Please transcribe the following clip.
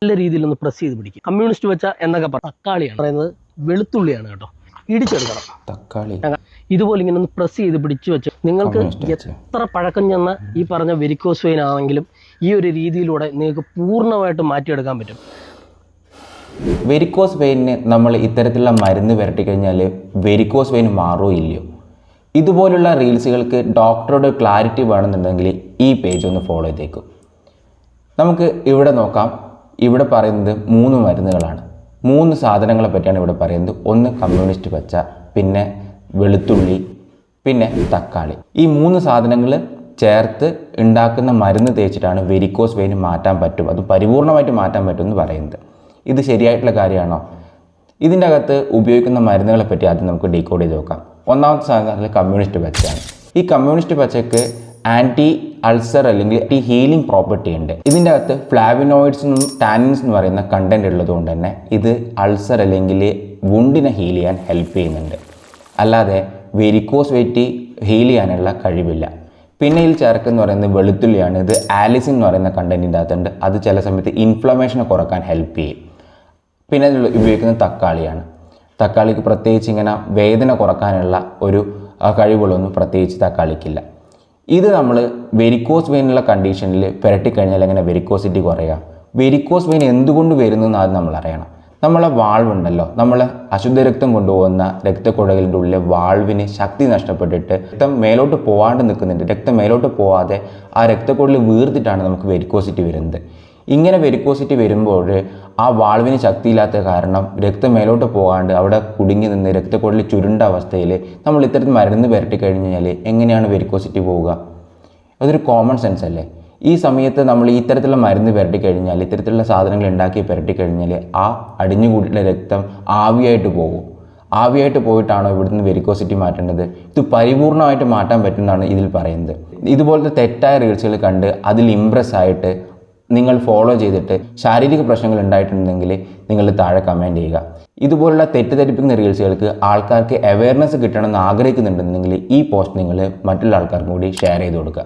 നല്ല രീതിയിൽ ഒന്ന് പ്രസ് ചെയ്ത് പിടിക്കും. കമ്മ്യൂണിസ്റ്റ് വെച്ച എന്നൊക്കെ തക്കാളിയാണ് പറയുന്നത്, വെളുത്തുള്ളിയാണ് കേട്ടോ, ഇടിച്ചെടുക്കണം. തക്കാളി ഇതുപോലെ ഇങ്ങനെ ഒന്ന് പ്രസ് ചെയ്ത് പിടിച്ചു വെച്ച് നിങ്ങൾക്ക് എത്ര പഴക്കം ചെന്ന ഈ പറഞ്ഞ വെരിക്കോസ് വെയിൻ ആണെങ്കിലും ഈ ഒരു രീതിയിലൂടെ നിങ്ങൾക്ക് പൂർണ്ണമായിട്ട് മാറ്റിയെടുക്കാൻ പറ്റും. വെരിക്കോസ് വെയിനിന് നമ്മൾ ഇത്തരത്തിലുള്ള മരുന്ന് പുരട്ടി കഴിഞ്ഞാൽ വെരിക്കോസ് വെയിൻ മാറുമോ ഇല്ലയോ? ഇതുപോലുള്ള റീൽസുകൾക്ക് ഡോക്ടറുടെ ക്ലാരിറ്റി വേണമെന്നുണ്ടെങ്കിൽ ഈ പേജ് ഒന്ന് ഫോളോ ചെയ്തേക്കും. നമുക്ക് ഇവിടെ നോക്കാം. ഇവിടെ പറയുന്നത് 3 മരുന്നുകളാണ്. 3 സാധനങ്ങളെ പറ്റിയാണ് ഇവിടെ പറയുന്നത്. ഒന്ന് കമ്മ്യൂണിസ്റ്റ് പച്ച, പിന്നെ വെളുത്തുള്ളി, പിന്നെ തക്കാളി. ഈ 3 സാധനങ്ങൾ ചേർത്ത് ഉണ്ടാക്കുന്ന മരുന്ന് തേച്ചിട്ടാണ് വെരിക്കോസ് വെയിൻ മാറ്റാൻ പറ്റും, അത് പരിപൂർണമായിട്ട് മാറ്റാൻ പറ്റും എന്ന് പറയുന്നത്. ഇത് ശരിയായിട്ടുള്ള കാര്യമാണോ? ഇതിൻ്റെ അകത്ത് ഉപയോഗിക്കുന്ന മരുന്നുകളെ പറ്റി ആദ്യം നമുക്ക് ഡീകോഡ് ചെയ്ത് നോക്കാം. ഒന്നാമത്തെ സാധനം കമ്മ്യൂണിസ്റ്റ് പച്ചയാണ്. ഈ കമ്മ്യൂണിസ്റ്റ് പച്ചയ്ക്ക് ആൻറ്റി അൾസർ അല്ലെങ്കിൽ ആൻറ്റി ഹീലിംഗ് പ്രോപ്പർട്ടി ഉണ്ട്. ഇതിൻ്റെ അകത്ത് ഫ്ലാവിനോയിഡ്സിനും ടാനിൻസ് എന്ന് പറയുന്ന കണ്ടന്റ് ഉള്ളതുകൊണ്ട് തന്നെ ഇത് അൾസർ അല്ലെങ്കിൽ വുണ്ടിനെ ഹീൽ ചെയ്യാൻ ഹെൽപ്പ് ചെയ്യുന്നുണ്ട്. അല്ലാതെ വെരിക്കോസ് വെയിറ്റ് ഹീൽ ചെയ്യാനുള്ള കഴിവില്ല. പിന്നെ ഇതിൽ ചേർക്കുന്ന പറയുന്നത് വെളുത്തുള്ളിയാണ്. ഇത് ആലിസിൻ എന്ന് പറയുന്ന കണ്ടന്റിൻ്റെ അകത്തുണ്ട്. അത് ചില സമയത്ത് ഇൻഫ്ലമേഷനെ കുറക്കാൻ ഹെൽപ്പ് ചെയ്യും. പിന്നെ അതിൽ ഉപയോഗിക്കുന്നത് തക്കാളിയാണ്. തക്കാളിക്ക് പ്രത്യേകിച്ച് ഇങ്ങനെ വേദന കുറക്കാനുള്ള ഒരു കഴിവുകളൊന്നും പ്രത്യേകിച്ച് തക്കാളിക്കില്ല. ഇത് നമ്മൾ വെരിക്കോസ് വെയിനുള്ള കണ്ടീഷനിൽ പുരട്ടിക്കഴിഞ്ഞാൽ എങ്ങനെ വെരിക്കോസിറ്റി കുറയുക? വെരിക്കോസ് വെയിൻ എന്തുകൊണ്ട് വരുന്നതെന്ന് ആദ്യം നമ്മൾ അറിയണം. നമ്മളെ വാൾവ് ഉണ്ടല്ലോ, നമ്മൾ അശുദ്ധ രക്തം കൊണ്ടുപോകുന്ന രക്തക്കുഴലിൻ്റെ ഉള്ളിലെ വാൾവിന് ശക്തി നഷ്ടപ്പെട്ടിട്ട് രക്തം മേലോട്ട് പോകാണ്ട് നിൽക്കുന്നുണ്ട്. രക്തം മേലോട്ട് പോകാതെ ആ രക്തക്കുഴൽ വീർത്തിട്ടാണ് നമുക്ക് വെരിക്കോസിറ്റി വരുന്നത്. ഇങ്ങനെ വെരിക്കോസിറ്റി വരുമ്പോൾ ആ വാൾവിന് ശക്തിയില്ലാത്ത കാരണം രക്തം മേലോട്ട് പോകാണ്ട് അവിടെ കുടുങ്ങി നിന്ന് രക്തക്കുഴൽ ചുരുണ്ട അവസ്ഥയിൽ നമ്മൾ ഇത്തരത്തിൽ മരുന്ന് പുരട്ടി കഴിഞ്ഞാൽ എങ്ങനെയാണ് വെരിക്കോസിറ്റി പോവുക? അതൊരു കോമൺ സെൻസ് അല്ലേ? ഈ സമയത്ത് നമ്മൾ ഇത്തരത്തിലുള്ള മരുന്ന് പുരട്ടി കഴിഞ്ഞാൽ, ഇത്തരത്തിലുള്ള സാധനങ്ങൾ ഉണ്ടാക്കി പുരട്ടി കഴിഞ്ഞാൽ ആ അടിഞ്ഞുകൂടിയിട്ടുള്ള രക്തം ആവിയായിട്ട് പോകും. ആവിയായിട്ട് പോയിട്ടാണോ ഇവിടുന്ന് വെരിക്കോസിറ്റി മാറ്റേണ്ടത്? ഇത് പരിപൂർണമായിട്ട് മാറ്റാൻ പറ്റുമെന്നാണ് ഇതിൽ പറയുന്നത്. ഇതുപോലത്തെ തെറ്റായ റീൽസുകൾ കണ്ട് അതിൽ ഇംപ്രസ് ആയിട്ട് നിങ്ങൾ ഫോളോ ചെയ്തിട്ട് ശാരീരിക പ്രശ്നങ്ങൾ ഉണ്ടായിട്ടുണ്ടെങ്കിൽ നിങ്ങൾ താഴെ കമൻറ്റ് ചെയ്യുക. ഇതുപോലുള്ള തെറ്റിദ്ധരിപ്പിക്കുന്ന റീൽസുകൾക്ക് ആൾക്കാർക്ക് അവയർനെസ് കിട്ടണമെന്ന് ആഗ്രഹിക്കുന്നുണ്ടെന്നുണ്ടെങ്കിൽ ഈ പോസ്റ്റ് നിങ്ങൾ മറ്റുള്ള ആൾക്കാർക്കും കൂടി ഷെയർ ചെയ്ത് കൊടുക്കുക.